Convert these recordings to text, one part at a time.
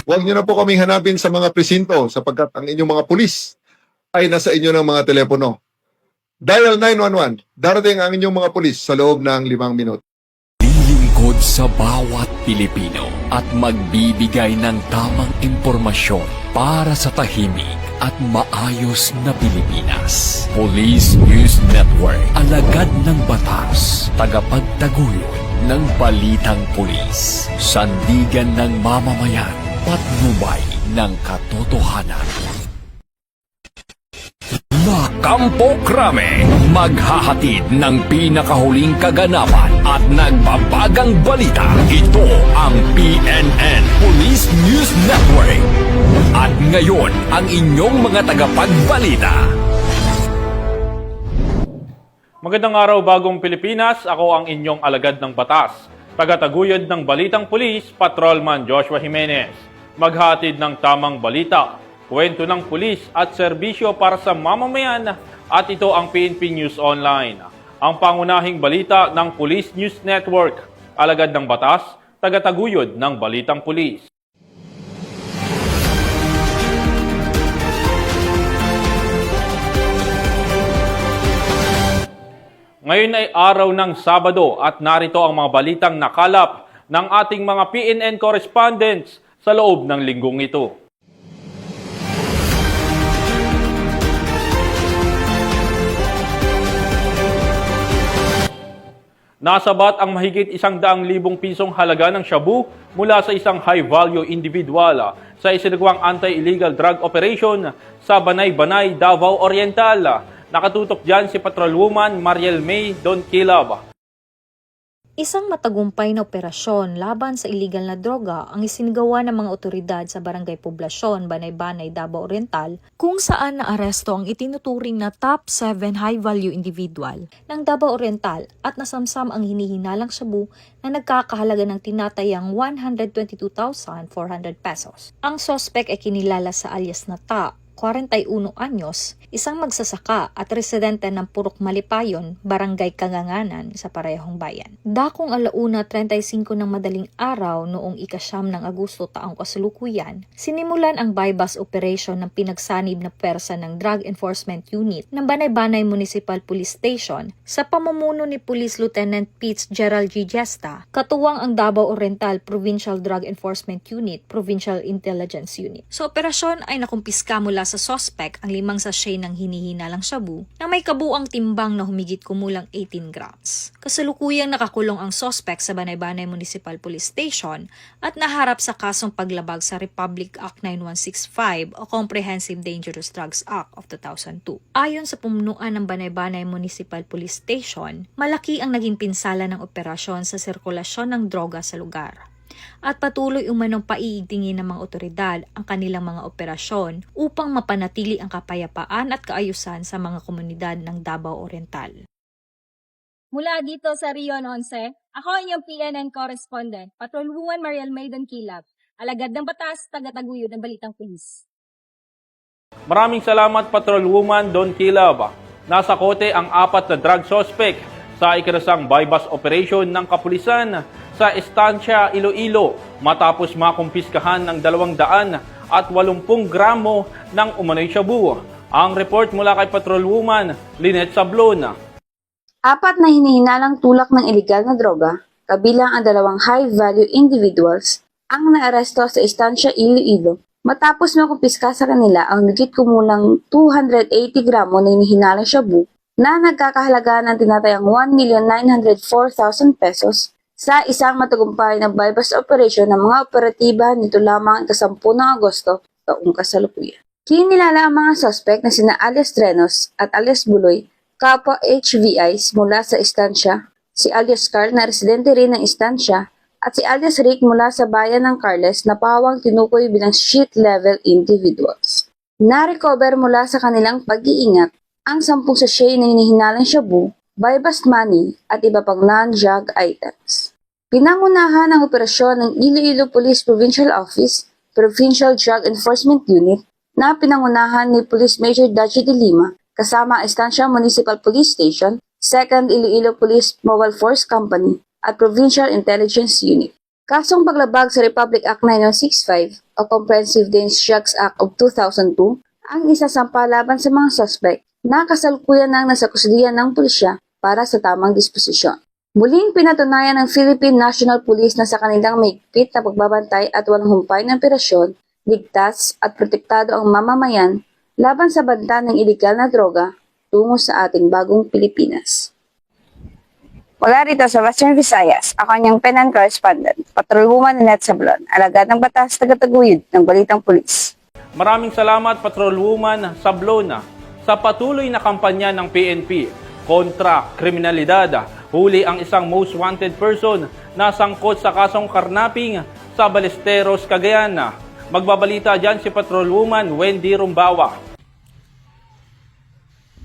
Huwag niyo na po kaming hanapin sa mga presinto sapagkat ang inyong mga pulis ay nasa inyo ng mga telepono. Dial 911. Darating ang inyong mga pulis sa loob ng 5 minuto. Lilingkod sa bawat Pilipino at magbibigay ng tamang impormasyon para sa tahimik at maayos na Pilipinas. Police News Network, alagad ng batas, tagapagtaguyod ng balitang pulis, sandigan ng mamamayan, patnubay ng katotohanan. Kampo Krame, maghahatid ng pinakahuling kaganapan at nagbabagang balita. Ito ang PNN Police News Network. At ngayon, ang inyong mga tagapagbalita. Magandang araw, Bagong Pilipinas. Ako ang inyong alagad ng batas. Tagataguyod ng Balitang Pulis, Patrolman Joshua Jimenez. Maghatid ng tamang balita, kwento ng pulis at serbisyo para sa mamamayan, at ito ang PNP News Online. Ang pangunahing balita ng Police News Network, alagad ng batas, tagataguyod ng Balitang Pulis. Ngayon ay araw ng Sabado at narito ang mga balitang nakalap ng ating mga PNN correspondents sa loob ng linggong ito. Nasabat ang mahigit 100,000 pisong halaga ng shabu mula sa isang high-value individual sa isinagawang anti-illegal drug operation sa Banay-Banay, Davao Oriental. Nakatutok dyan si Patrolwoman Mariel May Don Kilab. Isang matagumpay na operasyon laban sa illegal na droga ang isinigawa ng mga otoridad sa Barangay Poblasyon, Banay-Banay, Davao Oriental, kung saan naaresto ang itinuturing na top 7 high-value individual ng Davao Oriental at nasamsam ang hinihinalang shabu na nagkakahalaga ng tinatayang 122,400 pesos. Ang sospek ay kinilala sa alias na Ta, 41 anyos, isang magsasaka at residente ng Purok Malipayon, Barangay Kanganganan sa parehong bayan. Dakong 1:35 ng madaling araw noong ika-9 ng Agosto taong kasalukuyan, sinimulan ang bypass operation ng pinagsanib na pwersa ng Drug Enforcement Unit ng Banay-Banay Municipal Police Station sa pamumuno ni Police Lieutenant Pitts Gerald G. Gesta, katuwang ang Davao Oriental Provincial Drug Enforcement Unit, Provincial Intelligence Unit. Sa operasyon ay nakumpiska mula sa sospek ang 5 sachet ng hinihinalang shabu na may kabuang timbang na humigit kumulang 18 grams. Kasalukuyang nakakulong ang sospek sa Banay-Banay Municipal Police Station at naharap sa kasong paglabag sa Republic Act 9165 o Comprehensive Dangerous Drugs Act of 2002. Ayon sa pumunuan ng Banay-Banay Municipal Police Station, malaki ang naging pinsala ng operasyon sa sirkulasyon ng droga sa lugar. At patuloy umanong paiigtingin ng mga otoridad ang kanilang mga operasyon upang mapanatili ang kapayapaan at kaayusan sa mga komunidad ng Davao Oriental. Mula dito sa Rion 11, ako ang iyong PNN correspondent, Patrolwoman Mariel Maydon Kilab, alagad ng batas, tagataguyod ng Balitang Pulis. Maraming salamat, Patrolwoman Don Kilab. Nasa kote ang 4 na drug suspect sa ikinasang bypass operation ng kapulisan sa Estancia, Iloilo matapos makumpiskahan ng 280 gramo ng umano'y shabu. Ang report mula kay Patrolwoman Lynette Sablon. 4 na hinihinalang tulak ng ilegal na droga, kabilang ang 2 high-value individuals, ang naaresto sa Estancia, Iloilo matapos makumpiska sa kanila ang higit kumulang 280 gramo ng hinihinalang shabu na nagkakahalaga ng tinatayang 1,904,000 pesos sa isang matagumpay na bypass operation ng mga operatiba nito lamang ika-10 ng Agosto taong kasalukuyan. Kinilala ang mga suspect na sina alias Trenos at alias Buloy, kapwa HVIs mula sa Estancia, si alias Carl na residente rin ng Estancia, at si alias Rick mula sa bayan ng Carles na pawang tinukoy bilang street-level individuals. Na-recover mula sa kanilang pag-iingat ang 10 sachet na hinihinalang shabu, bypass money at iba pang non-drug items. Pinangunahan ang operasyon ng Iloilo Police Provincial Office, Provincial Drug Enforcement Unit na pinangunahan ni Police Major Dachi de Lima kasama ang Estancia Municipal Police Station, 2nd Iloilo Police Mobile Force Company at Provincial Intelligence Unit. Kasong paglabag sa Republic Act 9065 o Comprehensive Dangerous Drugs Act of 2002 ang isasampa laban sa mga suspect na kasalukuyan nang nasa kusdiyan ng pulisya para sa tamang disposisyon. Muling pinatunayan ng Philippine National Police na sa kanilang mahigpit na pagbabantay at walang humpay na operasyon, ligtas at protektado ang mamamayan laban sa banta ng iligal na droga tungo sa ating bagong Pilipinas. Mula rito sa Western Visayas, ako niyang PNN correspondent, Patrolwoman Annette Sablon, alagad ng batas tagataguyod ng Balitang Pulis. Maraming salamat Patrolwoman Sablona sa patuloy na kampanya ng PNP kontra kriminalidad. Huli ang isang most wanted person na sangkot sa kasong karnaping sa Ballesteros, Cagayan. Magbabalita dyan si Patrolwoman Wendy Rumbawa.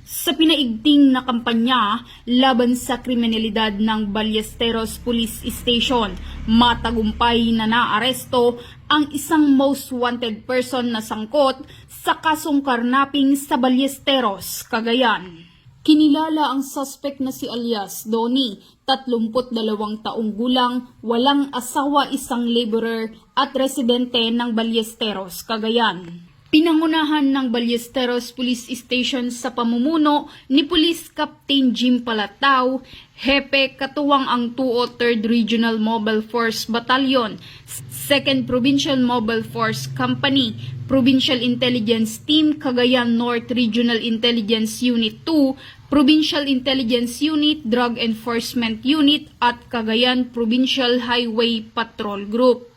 Sa pinaigting na kampanya laban sa kriminalidad ng Ballesteros Police Station, matagumpay na naaresto ang isang most wanted person na sangkot sa kasong karnaping sa Ballesteros, Cagayan. Kinilala ang suspect na si alias Donnie, 32 taong gulang, walang asawa, isang laborer at residente ng Ballesteros, Cagayan. Pinangunahan ng Ballesteros Police Station sa pamumuno ni Police Captain Jim Palatao, Hepe katuwang ang 203rd Regional Mobile Force Battalion, 2nd Provincial Mobile Force Company, Provincial Intelligence Team, Cagayan North Regional Intelligence Unit 2, Provincial Intelligence Unit, Drug Enforcement Unit at Cagayan Provincial Highway Patrol Group.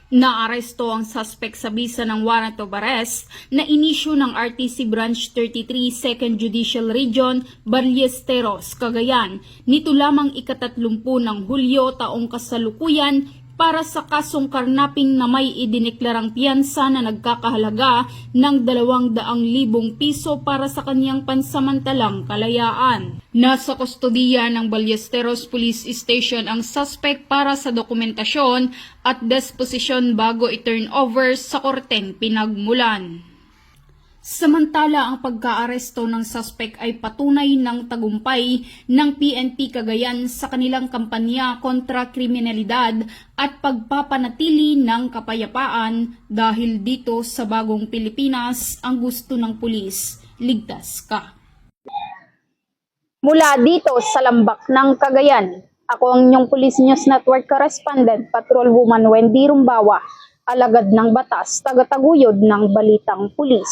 Naaresto ang suspect sa bisa ng warrant of arrest na inisyu ng RTC Branch 33 2nd Judicial Region, Ballesteros, Cagayan, nito lamang ika-30 ng Hulyo taong kasalukuyan para sa kasong karnaping na may idineklarang piyansa na nagkakahalaga ng 200,000 piso para sa kanyang pansamantalang kalayaan. Nasa kustodiya ng Ballesteros Police Station ang suspect para sa dokumentasyon at disposisyon bago i-turn over sa korteng pinagmulan. Samantala, ang pagkaaresto ng suspect ay patunay ng tagumpay ng PNP Cagayan sa kanilang kampanya kontra kriminalidad at pagpapanatili ng kapayapaan dahil dito sa bagong Pilipinas ang gusto ng pulis, ligtas ka. Mula dito sa Lambak ng Cagayan, ako ang inyong Police News Network correspondent, Patrolwoman Wendy Rumbawa, alagad ng batas, tagataguyod ng Balitang Pulis.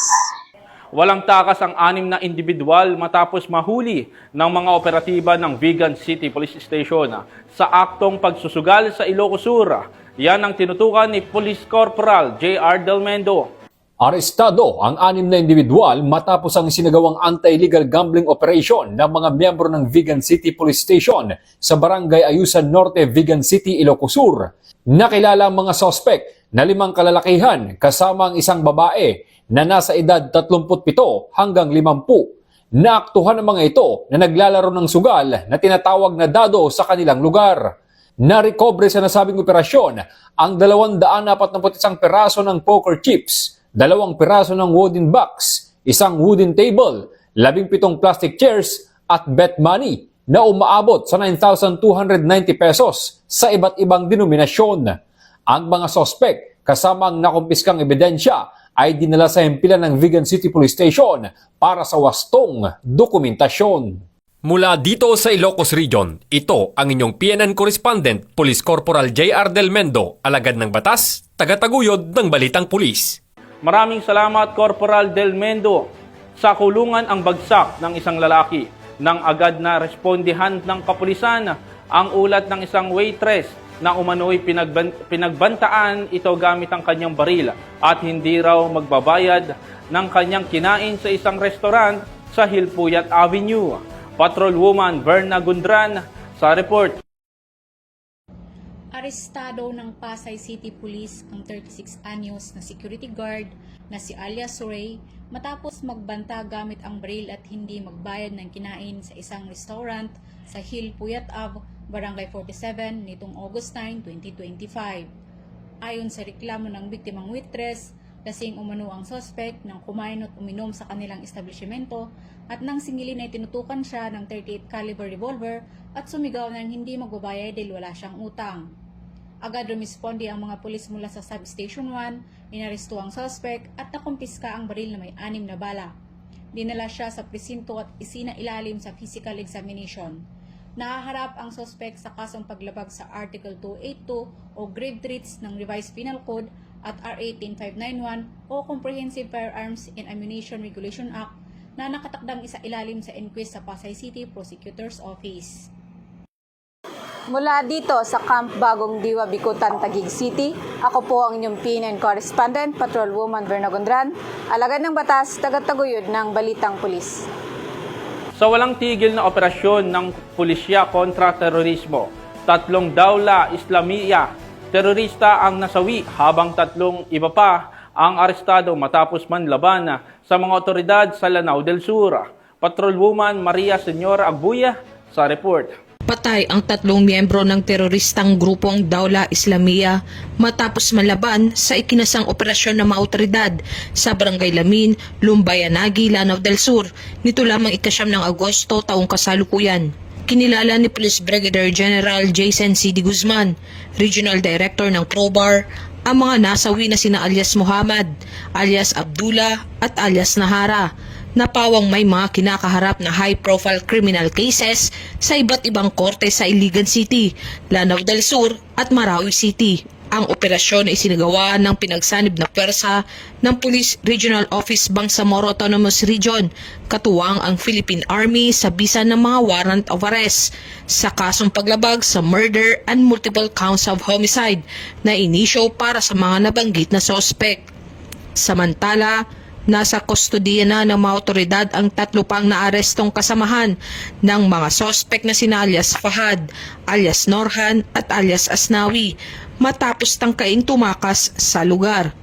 Walang takas ang 6 na individual matapos mahuli ng mga operatiba ng Vigan City Police Station sa aktong pagsusugal sa Ilocos Sur. Yan ang tinutukan ni Police Corporal J.R. Del Mendo. Arestado ang 6 na individual matapos ang sinagawang anti-illegal gambling operation ng mga miyembro ng Vigan City Police Station sa Barangay Ayusan Norte, Vigan City, Ilocos Sur. Nakilala ang mga sospek na 5 kalalakihan kasama ang isang babae na nasa edad 37 hanggang 50. Naaktuhan ang mga ito na naglalaro ng sugal na tinatawag na dado sa kanilang lugar. Narekobre sa nasabing operasyon ang 241 peraso ng poker chips, 2 piraso ng wooden box, 1 wooden table, 17 plastic chairs at bet money na umaabot sa 9,290 pesos sa iba't ibang denominasyon. Ang mga sospek kasama ang nakumpiskang ebidensya ay dinala sa himpilan ng Vigan City Police Station para sa wastong dokumentasyon. Mula dito sa Ilocos Region, ito ang inyong PNN correspondent, Police Corporal J.R. Del Mendo, alagad ng batas, tagataguyod ng Balitang Pulis. Maraming salamat Corporal Del Mendo. Sa kulungan ang bagsak ng isang lalaki nang agad na respondihan ng kapulisan ang ulat ng isang waitress na umano'y pinagbantaan ito gamit ang kanyang baril at hindi raw magbabayad ng kanyang kinain sa isang restaurant sa Hilpuyat Avenue. Patrolwoman Berna Gundran sa report. Arestado ng Pasay City Police ang 36 anyos na security guard na si alias Ray matapos magbanta gamit ang baril at hindi magbayad ng kinain sa isang restaurant sa Hilpuyat Ave, Barangay 47 nitong August 9, 2025. Ayon sa reklamo ng biktimang waitress, lasing umano ang suspect nang kumain at uminom sa kanilang establishmento at nang singilin ay tinutukan siya ng 38 caliber revolver at sumigaw ng hindi magbabayad dahil wala siyang utang. Agad rumisponde ang mga pulis mula sa Substation 1, inaresto ang suspect at nakumpiska ang baril na may 6 na bala. Dinala siya sa presinto at isinailalim sa physical examination. Nahaharap ang suspect sa kasong paglabag sa Article 282 o grave threats ng Revised Penal Code at RA 10591 o Comprehensive Firearms and Ammunition Regulation Act na nakatakdang isailalim sa inquest sa Pasay City Prosecutor's Office. Mula dito sa Camp Bagong Diwa, Bicutan, Taguig City, ako po ang inyong PNN Correspondent, Patrolwoman Verna Gondran, alagad ng batas, tagataguyod ng Balitang Pulis. Sa walang tigil na operasyon ng pulisya kontra terorismo, 3 Dawla Islamiyya terorista ang nasawi habang 3 iba pa ang arestado matapos manlaban sa mga otoridad sa Lanao del Sur. Patrolwoman Maria Señora Agbuya sa report. Patay ang 3 miyembro ng teroristang grupong Dawla Islamiyya matapos malaban sa ikinasang operasyon ng mga otoridad sa Barangay Lamin, Lumbayanagi, Lanao del Sur nito lamang 9 ng Agosto taong kasalukuyan. Kinilala ni Police Brigadier General Jason C. D. Guzman, Regional Director ng PROBAR, ang mga nasawi na sina alias Muhammad, alias Abdullah at alias Nahara, na pawang may mga kinakaharap na high-profile criminal cases sa iba't ibang korte sa Iligan City, Lanao del Sur at Marawi City. Ang operasyon ay isinagawa ng pinagsanib na pwersa ng Police Regional Office Bangsamoro Autonomous Region, katuwang ang Philippine Army sa bisa ng mga warrant of arrest sa kasong paglabag sa murder and multiple counts of homicide na inisyo para sa mga nabanggit na suspect. Samantala, nasa kustodiya na ng mga otoridad ang 3 pang naarestong kasamahan ng mga sospek na sina alias Fahad, alias Norhan at alias Asnawi matapos tangkaing tumakas sa lugar.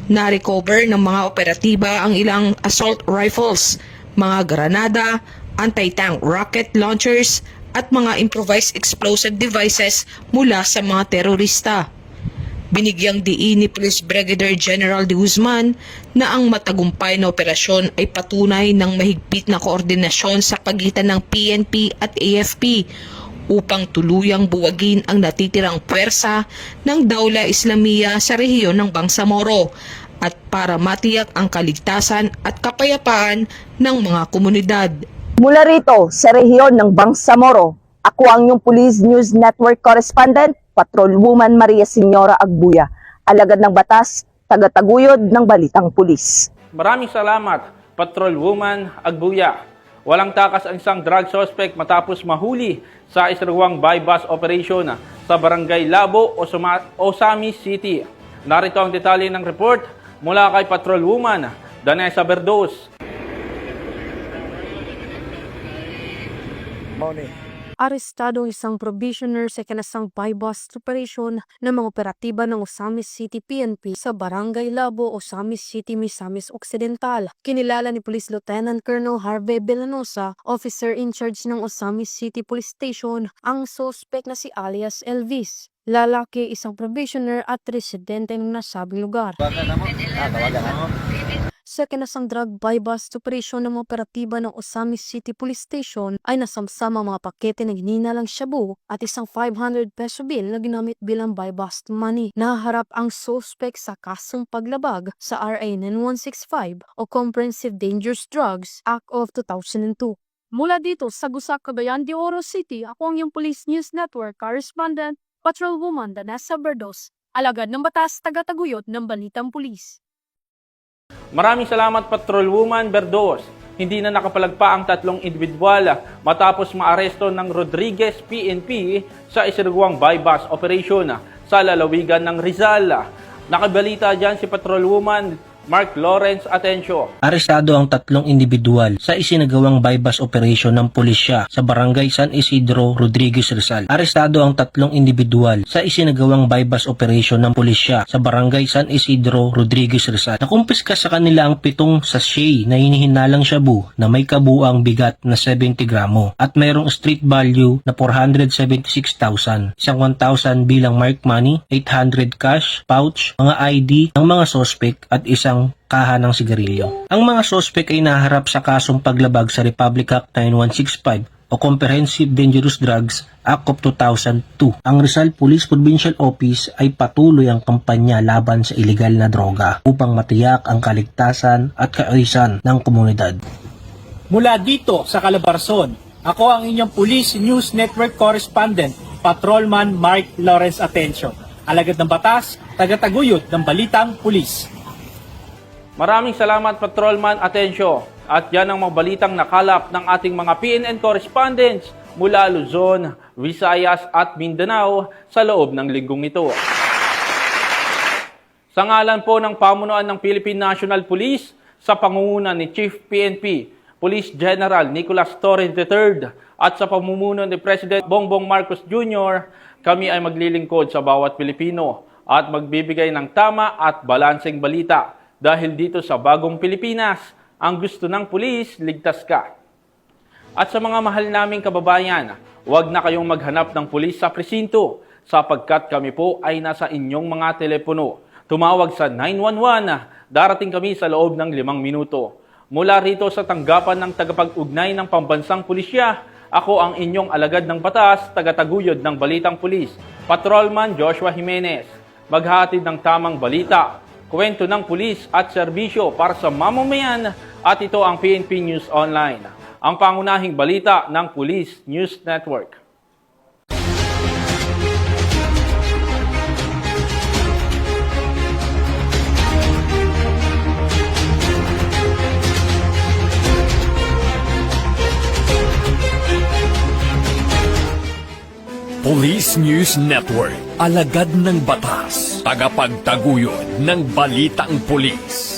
Na-recover ng mga operatiba ang ilang assault rifles, mga granada, anti-tank rocket launchers at mga improvised explosive devices mula sa mga terorista. Binigyang diin ni Police Brigadier General de Guzman na ang matagumpay na operasyon ay patunay ng mahigpit na koordinasyon sa pagitan ng PNP at AFP upang tuluyang buwagin ang natitirang puwersa ng Dawla Islamiyya sa rehiyon ng Bangsamoro at para matiyak ang kaligtasan at kapayapaan ng mga komunidad. Mula rito sa rehiyon ng Bangsamoro, ako ang inyong Police News Network Correspondent, Patrolwoman Maria Señora Agbuya, alagad ng batas, tagataguyod ng Balitang Pulis. Maraming salamat, Patrolwoman Agbuya. Walang takas ang isang drug suspect matapos mahuli sa isinagawang buy-bust operation sa Barangay Labo, Osami City. Narito ang detalye ng report mula kay Patrolwoman Danessa Berdos. Arestado ang isang probationer sa ikinasang buy-bust operation ng mga operatiba ng Osamis City PNP sa Barangay Labo, Osamis City, Misamis Occidental. Kinilala ni Police Lieutenant Colonel Harvey Belanosa, officer in charge ng Osamis City Police Station, ang suspect na si alias Elvis. Lalaki, isang probationer at residente ng nasabing lugar. Sa kinasang drug buy-bust operation ng mga operatiba ng Osamis City Police Station ay nasamsama mga pakete na gininalang shabu at isang 500 peso bill na ginamit bilang buy-bust money. Naharap ang suspect sa kasong paglabag sa RA 9165 o Comprehensive Dangerous Drugs Act of 2002. Mula dito sa Gusac, Cagayan de Oro City, ako ang iyong Police News Network Correspondent, Patrolwoman Danessa Berdos, alagad ng batas, tagataguyod ng Balitang Pulis. Maraming salamat, Patrolwoman Berdos. Hindi na nakapalagpa ang 3 individual matapos maaresto ng Rodriguez PNP sa isinagawang buy-bust operation sa lalawigan ng Rizal. Nakabalita dyan si Patrolwoman Mark Lawrence Atencio. Arestado ang 3 individual sa isinagawang buy-bust operation ng pulisya sa Barangay San Isidro, Rodriguez, Rizal. Arestado ang 3 individual sa isinagawang buy-bust operation ng pulisya sa Barangay San Isidro, Rodriguez, Rizal. Nakumpiska sa kanila ang 7 sachet na hinihinalang shabu na may kabuang bigat na 70 gramo at mayroong street value na 476,000. Isang 1,000 bilang mark money, 800 cash, pouch, mga ID ng mga sospek at isang kaha ng sigarilyo. Ang mga sospek ay naharap sa kasong paglabag sa Republic Act 9165 o Comprehensive Dangerous Drugs Act of 2002. Ang Rizal Police Provincial Office ay patuloy ang kampanya laban sa ilegal na droga upang matiyak ang kaligtasan at kaayusan ng komunidad. Mula dito sa Calabarzon, ako ang inyong Police News Network Correspondent, Patrolman Mark Lawrence Atencio. Alagad ng batas, tagataguyod ng balitang pulis. Maraming salamat, Patrolman Atencio. At yan ang mga balitang nakalap ng ating mga PNN correspondents mula Luzon, Visayas at Mindanao sa loob ng linggong ito. Sa ngalan po ng pamunuan ng Philippine National Police, sa pangunguna ni Chief PNP, Police General Nicolas Torres III at sa pamumuno ni President Bongbong Marcos Jr., kami ay maglilingkod sa bawat Pilipino at magbibigay ng tama at balanseng balita dahil dito sa bagong Pilipinas, ang gusto ng pulis, ligtas ka. At sa mga mahal naming kababayan, huwag na kayong maghanap ng pulis sa presinto sapagkat kami po ay nasa inyong mga telepono. Tumawag sa 911, darating kami sa loob ng 5 minuto. Mula rito sa tanggapan ng tagapag-ugnay ng Pambansang Pulisya, ako ang inyong alagad ng batas, tagataguyod ng Balitang Pulis, Patrolman Joshua Jimenez. Maghahatid ng tamang balita, kwento ng pulis at serbisyo para sa mamamayan at ito ang PNP News Online, ang pangunahing balita ng Police News Network. Police News Network, alagad ng batas, tagapagtaguyod ng balitang pulis.